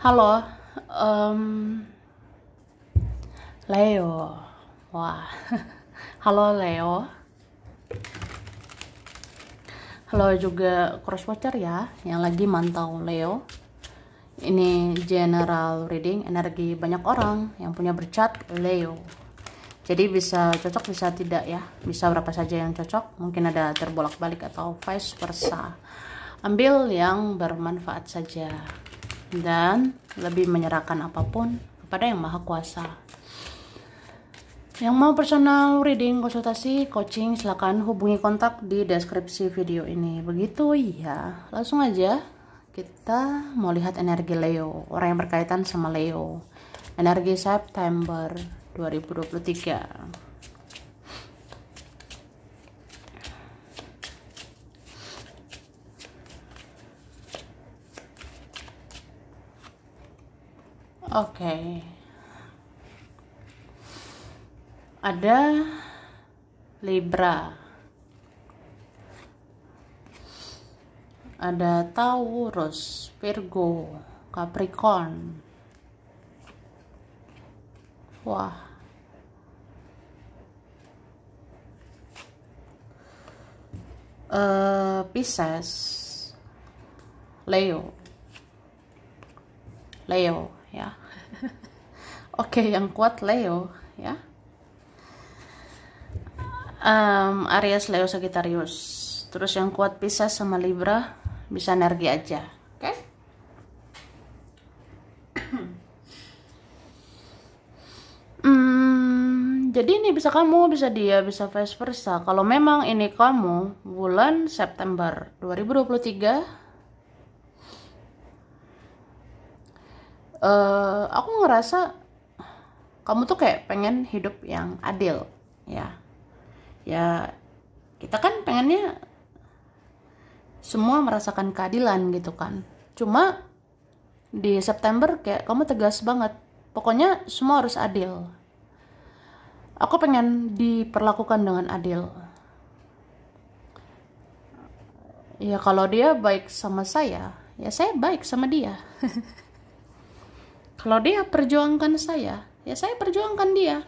Halo, em, Leo. Wah, halo Leo. Halo juga crosswatcher ya, yang lagi mantau Leo. Ini general reading energi banyak orang yang punya bercat Leo. Jadi bisa cocok, bisa tidak ya. Bisa berapa saja yang cocok. Mungkin ada terbolak-balik atau vice versa. Ambil yang bermanfaat saja. Dan lebih menyerahkan apapun kepada yang maha kuasa. Yang mau personal reading, konsultasi, coaching, silakan hubungi kontak di deskripsi video ini. Begitu ya, langsung aja kita mau lihat energi Leo, orang yang berkaitan sama Leo. Energi September 2023. Oke. Ada Libra, ada Taurus, Virgo, Capricorn. Wah, Pisces, Leo ya. Oke, yang kuat Leo ya. Aries, Leo, Sagittarius. Terus yang kuat Pisces sama Libra, bisa energi aja. Oke? Jadi ini bisa kamu, bisa dia, bisa vice versa. Kalau memang ini kamu bulan September 2023, aku ngerasa kamu tuh kayak pengen hidup yang adil ya. Ya, kita kan pengennya semua merasakan keadilan gitu kan. Cuma di September kayak kamu tegas banget. Pokoknya semua harus adil. Aku pengen diperlakukan dengan adil. Ya kalau dia baik sama saya, ya saya baik sama dia. Kalau dia perjuangkan saya, ya saya perjuangkan dia.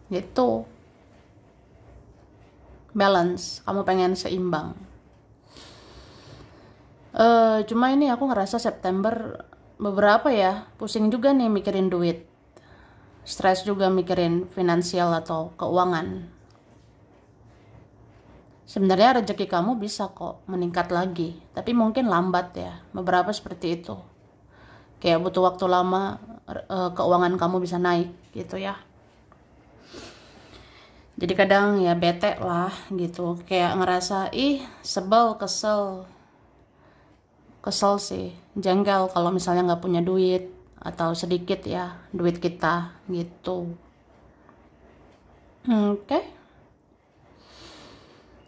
Gitu. Balance, kamu pengen seimbang. Cuma ini aku ngerasa September beberapa ya pusing juga nih mikirin duit, stres juga mikirin finansial atau keuangan. Sebenarnya rezeki kamu bisa kok meningkat lagi, tapi mungkin lambat ya, beberapa seperti itu. Kayak butuh waktu lama keuangan kamu bisa naik gitu ya. Jadi kadang ya bete lah gitu, kayak ngerasa sebel, kesel sih, jengkel kalau misalnya nggak punya duit atau sedikit ya duit kita gitu. Oke.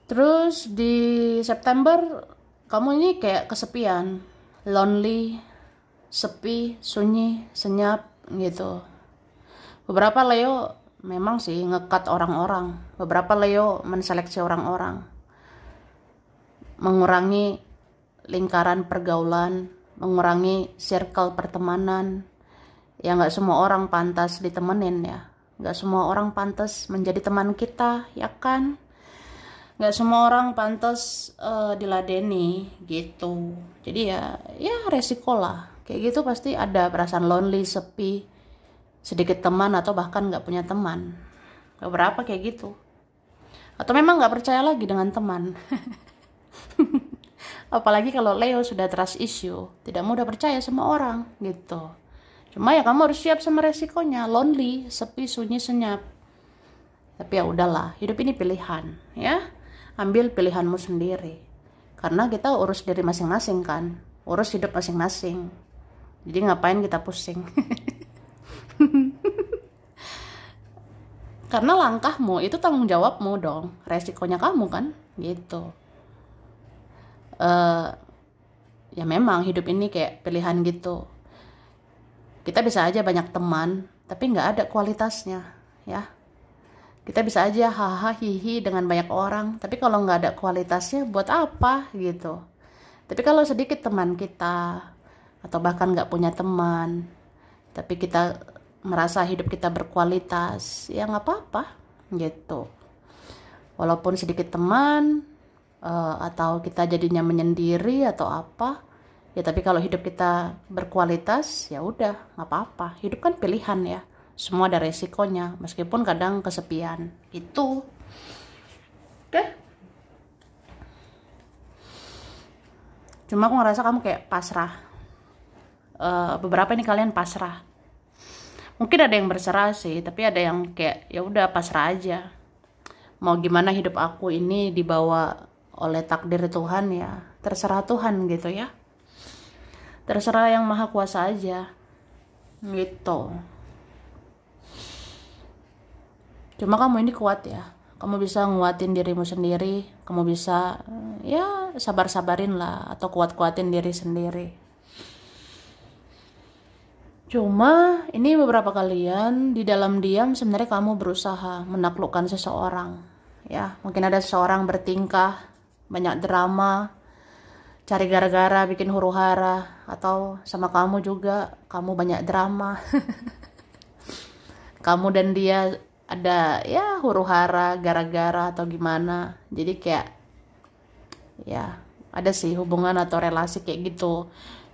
Terus di September kamu ini kayak kesepian, lonely, sepi, sunyi, senyap gitu. Beberapa Leo memang sih ngekat orang-orang. Beberapa Leo menseleksi orang-orang, mengurangi lingkaran pergaulan, mengurangi circle pertemanan. Ya nggak semua orang pantas ditemenin ya. Nggak semua orang pantas menjadi teman kita, ya kan? Nggak semua orang pantas diladeni gitu. Jadi ya resiko lah. Kayak gitu pasti ada perasaan lonely, sepi, sedikit teman atau bahkan nggak punya teman. Beberapa kayak gitu. Atau memang nggak percaya lagi dengan teman. Apalagi kalau Leo sudah trust issue, tidak mudah percaya sama orang gitu. Cuma ya kamu harus siap sama resikonya, lonely, sepi, sunyi, senyap. Tapi ya udahlah, hidup ini pilihan ya. Ambil pilihanmu sendiri. Karena kita urus diri masing-masing kan, urus hidup masing-masing. Jadi ngapain kita pusing? Karena langkahmu itu tanggung jawabmu dong, resikonya kamu kan gitu. Ya memang hidup ini kayak pilihan gitu. Kita bisa aja banyak teman tapi nggak ada kualitasnya ya. Kita bisa aja hahaha hihi dengan banyak orang, tapi kalau nggak ada kualitasnya buat apa gitu. Tapi kalau sedikit teman kita, atau bahkan nggak punya teman, tapi kita merasa hidup kita berkualitas, ya nggak apa-apa gitu. Walaupun sedikit teman, atau kita jadinya menyendiri atau apa, ya tapi kalau hidup kita berkualitas, ya udah nggak apa-apa. Hidup kan pilihan ya, semua ada resikonya, meskipun kadang kesepian itu. Oke. Cuma aku ngerasa kamu kayak pasrah. Beberapa ini kalian pasrah. Mungkin ada yang berserah sih, tapi ada yang kayak ya udah pasrah aja. Mau gimana hidup aku ini dibawa oleh takdir Tuhan, ya terserah Tuhan gitu ya. Terserah yang maha kuasa aja gitu. Cuma kamu ini kuat ya. Kamu bisa nguatin dirimu sendiri. Kamu bisa ya sabar-sabarin lah, atau kuat-kuatin diri sendiri. Cuma ini beberapa kalian di dalam diam sebenarnya kamu berusaha menaklukkan seseorang. Ya, mungkin ada seseorang bertingkah banyak drama, cari gara-gara, bikin huru-hara, atau sama kamu juga, kamu banyak drama. Kamu dan dia ada ya huru-hara, gara-gara atau gimana. Jadi kayak ya ada sih hubungan atau relasi kayak gitu.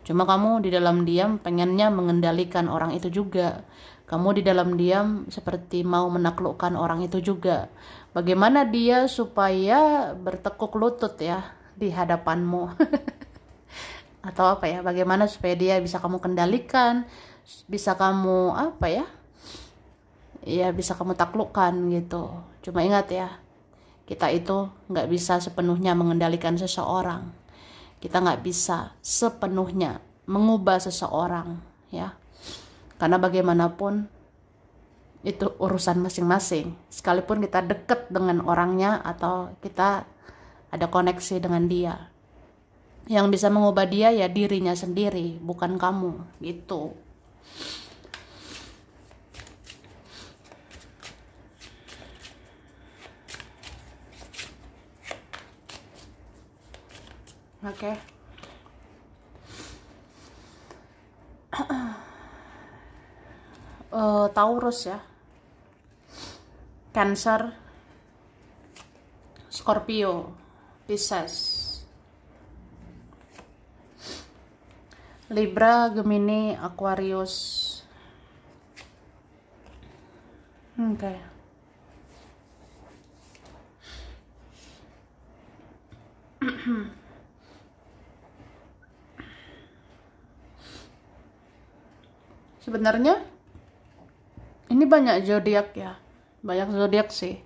Cuma kamu di dalam diam pengennya mengendalikan orang itu juga. Kamu di dalam diam seperti mau menaklukkan orang itu juga. Bagaimana dia supaya bertekuk lutut ya di hadapanmu. Atau apa ya, bagaimana supaya dia bisa kamu kendalikan, bisa kamu apa ya, ya bisa kamu taklukkan gitu. Cuma ingat ya, kita itu nggak bisa sepenuhnya mengendalikan seseorang. Kita nggak bisa sepenuhnya mengubah seseorang ya, karena bagaimanapun itu urusan masing-masing. Sekalipun kita deket dengan orangnya atau kita ada koneksi dengan dia, yang bisa mengubah dia ya dirinya sendiri, bukan kamu gitu. Oke. Taurus ya, Cancer, Scorpio, Pisces, Libra, Gemini, Aquarius. Oke. Sebenarnya ini banyak zodiak ya, banyak zodiak sih,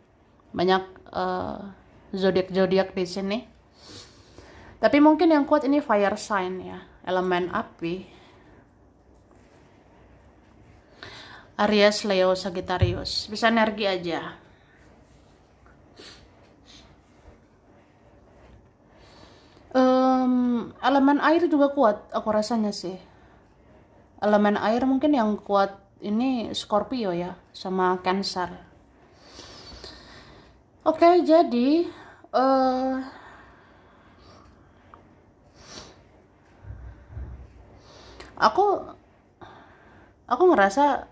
banyak zodiak di sini. Tapi mungkin yang kuat ini fire sign ya, elemen api. Aries, Leo, Sagittarius, bisa energi aja. Elemen air juga kuat, aku rasanya sih. Elemen air mungkin yang kuat ini Scorpio ya, sama Cancer. Oke, jadi aku ngerasa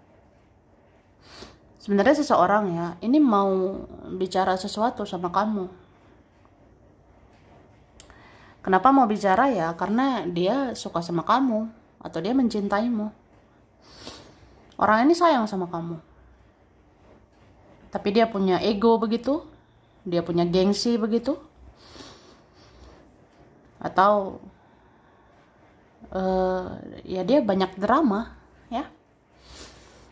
sebenarnya seseorang ya ini mau bicara sesuatu sama kamu. Kenapa mau bicara ya? Karena dia suka sama kamu atau dia mencintaimu. Orang ini sayang sama kamu. Tapi dia punya ego begitu, dia punya gengsi begitu. Atau ya dia banyak drama ya.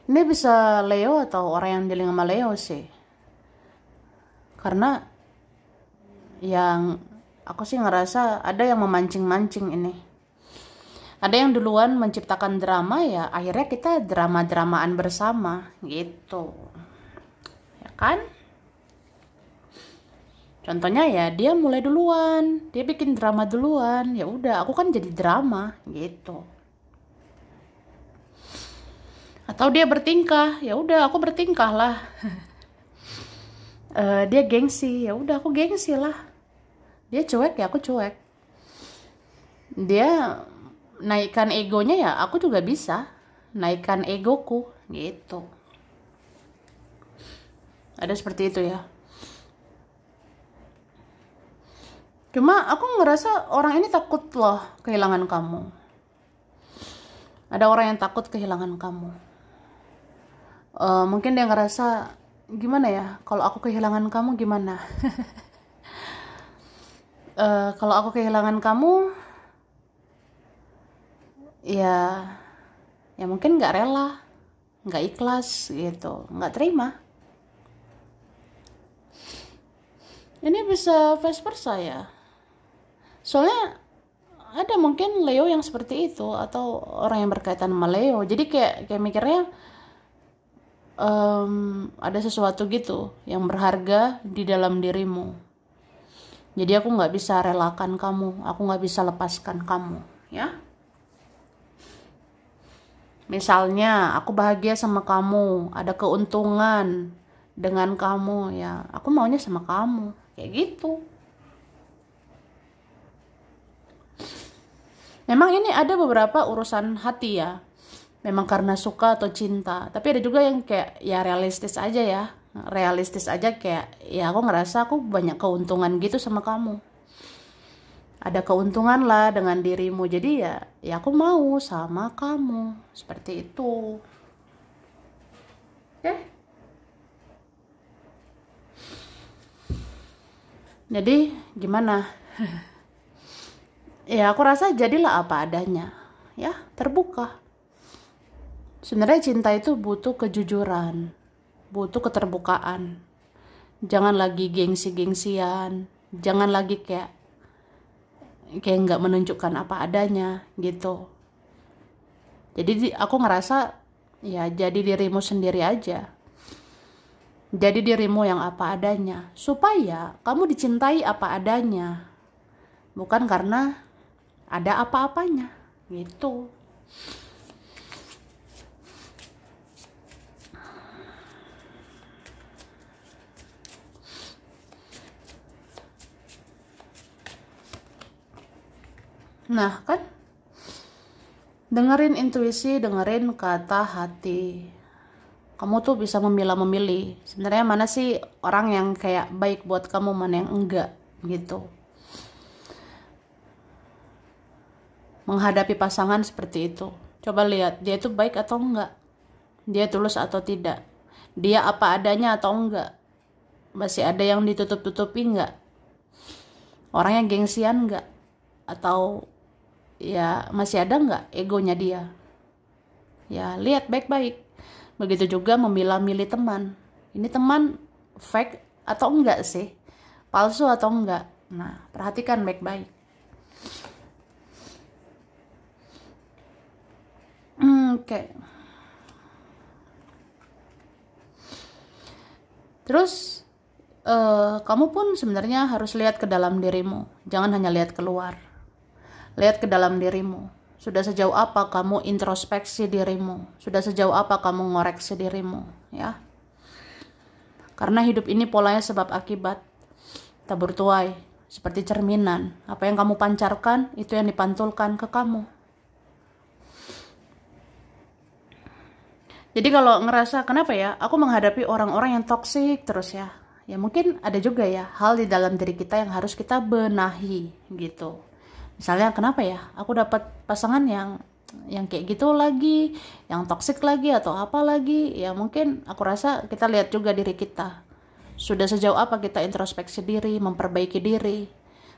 Ini bisa Leo atau orang yang dealing sama Leo sih. Karena yang aku sih ngerasa ada yang memancing-mancing ini. Ada yang duluan menciptakan drama ya, akhirnya kita drama-dramaan bersama gitu. Ya kan? Contohnya ya dia mulai duluan, dia bikin drama duluan, ya udah aku kan jadi drama gitu. Atau dia bertingkah, ya udah aku bertingkah lah. Dia gengsi, ya udah aku gengsi lah. Dia cuek ya aku cuek. Dia naikkan egonya ya aku juga bisa naikkan egoku gitu. Ada seperti itu ya. Cuma aku ngerasa orang ini takut loh kehilangan kamu. Ada orang yang takut kehilangan kamu. Mungkin dia ngerasa gimana ya, kalau aku kehilangan kamu gimana? Kalau aku kehilangan kamu, ya mungkin nggak rela, nggak ikhlas gitu, nggak terima. Ini bisa vice versa ya. Soalnya ada mungkin Leo yang seperti itu atau orang yang berkaitan sama Leo. Jadi kayak mikirnya ada sesuatu gitu yang berharga di dalam dirimu. Jadi aku nggak bisa relakan kamu, aku nggak bisa lepaskan kamu, ya. Misalnya aku bahagia sama kamu, ada keuntungan dengan kamu, ya aku maunya sama kamu, kayak gitu. Memang ini ada beberapa urusan hati ya, memang karena suka atau cinta, tapi ada juga yang kayak ya realistis aja ya. Realistis aja kayak ya aku ngerasa aku banyak keuntungan gitu sama kamu, ada keuntungan lah dengan dirimu, jadi ya aku mau sama kamu seperti itu. Oke. Jadi gimana? Ya aku rasa jadilah apa adanya, ya terbuka. Sebenarnya cinta itu butuh kejujuran, butuh keterbukaan. Jangan lagi gengsi-gengsian, jangan lagi kayak nggak menunjukkan apa adanya gitu. Jadi aku ngerasa ya jadi dirimu sendiri aja, jadi dirimu yang apa adanya, supaya kamu dicintai apa adanya, bukan karena ada apa-apanya gitu. Nah kan, dengerin intuisi, dengerin kata hati. Kamu tuh bisa memilih sebenarnya mana sih orang yang kayak baik buat kamu, mana yang enggak gitu. Menghadapi pasangan seperti itu, coba lihat dia itu baik atau enggak, dia tulus atau tidak, dia apa adanya atau enggak, masih ada yang ditutup-tutupi enggak, orang yang gengsian enggak, atau ya masih ada nggak egonya dia. Ya lihat baik-baik. Begitu juga memilah-milih teman, ini teman fake atau enggak sih, palsu atau enggak. Nah perhatikan baik-baik. Oke. Terus kamu pun sebenarnya harus lihat ke dalam dirimu, jangan hanya lihat keluar. Lihat ke dalam dirimu. Sudah sejauh apa kamu introspeksi dirimu? Sudah sejauh apa kamu ngoreksi dirimu, ya? Karena hidup ini polanya sebab akibat. Tabur tuai, seperti cerminan. Apa yang kamu pancarkan, itu yang dipantulkan ke kamu. Jadi kalau ngerasa kenapa ya, aku menghadapi orang-orang yang toksik terus ya. Ya mungkin ada juga ya hal di dalam diri kita yang harus kita benahi gitu. Misalnya kenapa ya aku dapat pasangan yang kayak gitu lagi, yang toksik lagi atau apa lagi. Ya mungkin aku rasa kita lihat juga diri kita, sudah sejauh apa kita introspeksi diri, memperbaiki diri.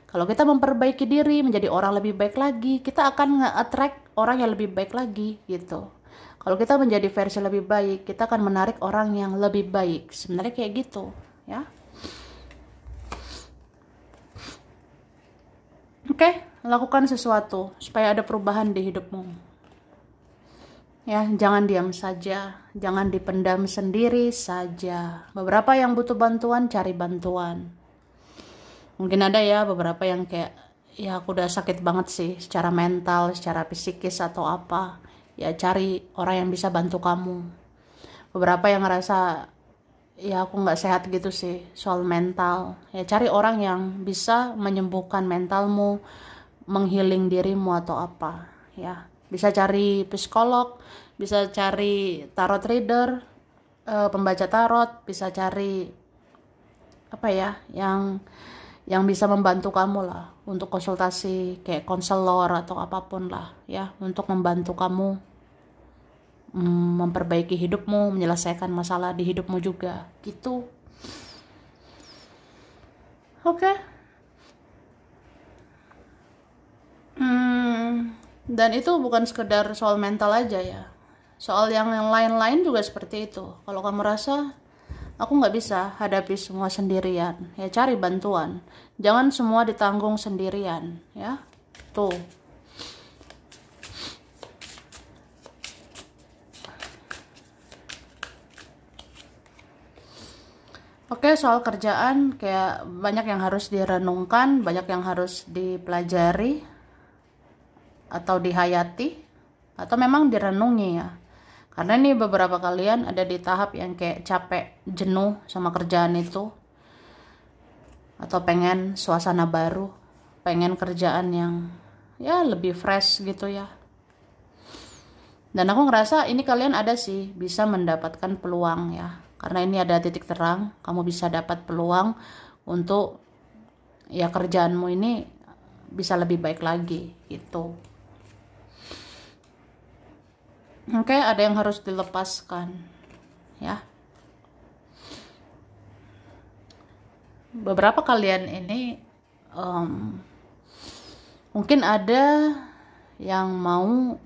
Kalau kita memperbaiki diri menjadi orang lebih baik lagi, kita akan nge-attract orang yang lebih baik lagi gitu. Kalau kita menjadi versi lebih baik, kita akan menarik orang yang lebih baik. Sebenarnya kayak gitu ya. Oke, lakukan sesuatu supaya ada perubahan di hidupmu. Ya, jangan diam saja, jangan dipendam sendiri saja. Beberapa yang butuh bantuan, cari bantuan. Mungkin ada ya beberapa yang kayak, ya aku udah sakit banget sih secara mental, secara psikis atau apa. Ya cari orang yang bisa bantu kamu. Beberapa yang ngerasa ya aku nggak sehat gitu sih soal mental, ya cari orang yang bisa menyembuhkan mentalmu, menghealing dirimu atau apa ya. Bisa cari psikolog, bisa cari tarot reader, pembaca tarot, bisa cari apa ya, yang bisa membantu kamu lah untuk konsultasi kayak konselor atau apapun lah ya, untuk membantu kamu memperbaiki hidupmu, menyelesaikan masalah di hidupmu juga gitu. Oke. Dan itu bukan sekedar soal mental aja ya, soal yang lain-lain juga seperti itu. Kalau kamu rasa aku nggak bisa hadapi semua sendirian, ya cari bantuan. Jangan semua ditanggung sendirian, ya. Tuh. Oke, soal kerjaan kayak banyak yang harus direnungkan, banyak yang harus dipelajari atau dihayati, atau memang direnungi ya. Karena ini beberapa kalian ada di tahap yang kayak capek, jenuh sama kerjaan itu, atau pengen suasana baru, pengen kerjaan yang ya lebih fresh gitu ya. Dan aku ngerasa ini kalian ada sih bisa mendapatkan peluang ya, karena ini ada titik terang, kamu bisa dapat peluang untuk ya kerjaanmu ini bisa lebih baik lagi gitu. Oke, ada yang harus dilepaskan ya. Beberapa kalian ini mungkin ada yang mau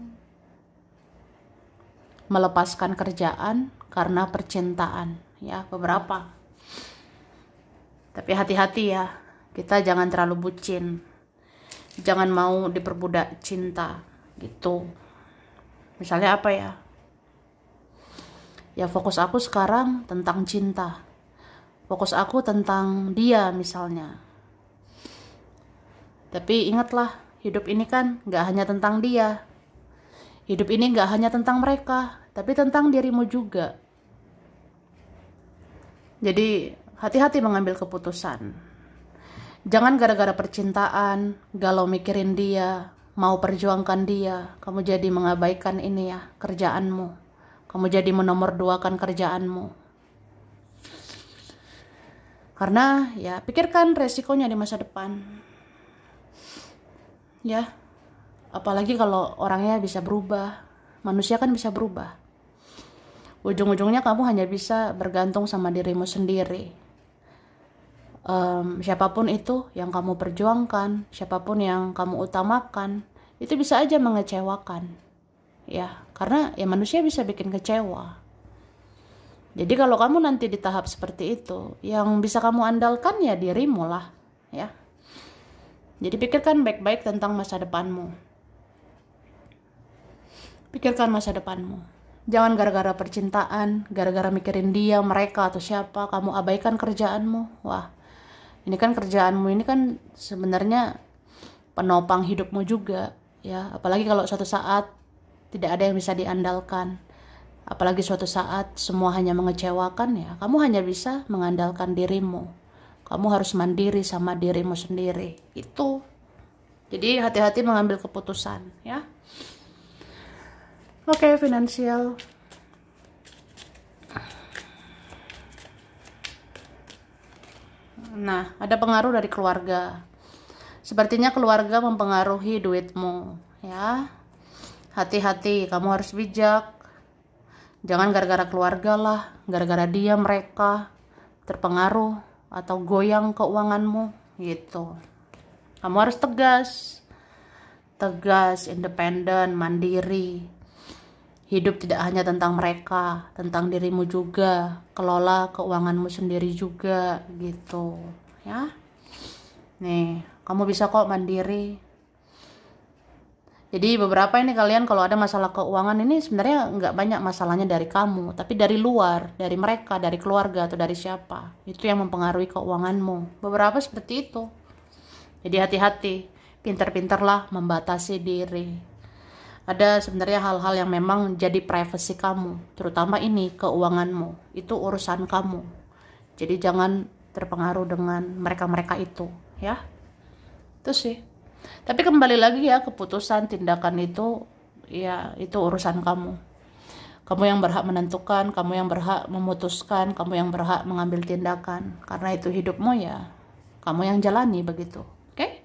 melepaskan kerjaan karena percintaan ya, beberapa. Tapi hati-hati ya, kita jangan terlalu bucin, jangan mau diperbudak cinta gitu. Misalnya apa ya, ya fokus aku sekarang tentang cinta, fokus aku tentang dia misalnya. Tapi ingatlah, hidup ini kan gak hanya tentang dia, hidup ini gak hanya tentang mereka, tapi tentang dirimu juga. Jadi hati-hati mengambil keputusan. Jangan gara-gara percintaan, galau mikirin dia, mau perjuangkan dia, kamu jadi mengabaikan ini ya, kerjaanmu. Kamu jadi menomorduakan kerjaanmu. Karena ya pikirkan resikonya di masa depan. Ya, apalagi kalau orangnya bisa berubah. Manusia kan bisa berubah. Ujung-ujungnya kamu hanya bisa bergantung sama dirimu sendiri. Siapapun itu yang kamu perjuangkan, siapapun yang kamu utamakan, itu bisa aja mengecewakan ya, karena ya manusia bisa bikin kecewa. Jadi kalau kamu nanti di tahap seperti itu, yang bisa kamu andalkan ya dirimu lah ya. Jadi pikirkan baik-baik tentang masa depanmu, pikirkan masa depanmu. Jangan gara-gara percintaan, gara-gara mikirin dia, mereka atau siapa, kamu abaikan kerjaanmu. Wah, ini kan kerjaanmu ini kan sebenarnya penopang hidupmu juga ya. Apalagi kalau suatu saat tidak ada yang bisa diandalkan, apalagi suatu saat semua hanya mengecewakan ya, kamu hanya bisa mengandalkan dirimu. Kamu harus mandiri sama dirimu sendiri itu. Jadi hati-hati mengambil keputusan ya. Oke, finansial. Nah, ada pengaruh dari keluarga. Sepertinya keluarga mempengaruhi duitmu, ya. Hati-hati, kamu harus bijak. Jangan gara-gara keluarga lah, gara-gara dia mereka terpengaruh atau goyang keuanganmu, gitu. Kamu harus tegas, independen, mandiri. Hidup tidak hanya tentang mereka, tentang dirimu juga. Kelola keuanganmu sendiri juga gitu ya. Nih, kamu bisa kok mandiri. Jadi beberapa ini kalian kalau ada masalah keuangan ini sebenarnya nggak banyak masalahnya dari kamu, tapi dari luar, dari mereka, dari keluarga atau dari siapa. Itu yang mempengaruhi keuanganmu. Beberapa seperti itu. Jadi hati-hati, pintar-pintarlah membatasi diri. Ada sebenarnya hal-hal yang memang jadi privasi kamu, terutama ini keuanganmu, itu urusan kamu. Jadi jangan terpengaruh dengan mereka-mereka itu, ya. Itu sih. Tapi kembali lagi ya, keputusan tindakan itu ya itu urusan kamu. Kamu yang berhak menentukan, kamu yang berhak memutuskan, kamu yang berhak mengambil tindakan. Karena itu hidupmu ya, kamu yang jalani begitu. Oke?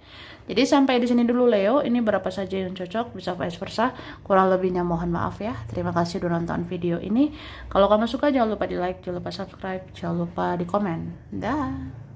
Jadi sampai di sini dulu Leo. Ini berapa saja yang cocok, bisa vice versa. Kurang lebihnya mohon maaf ya. Terima kasih sudah nonton video ini. Kalau kamu suka jangan lupa di like, jangan lupa subscribe, jangan lupa di komen. Dah.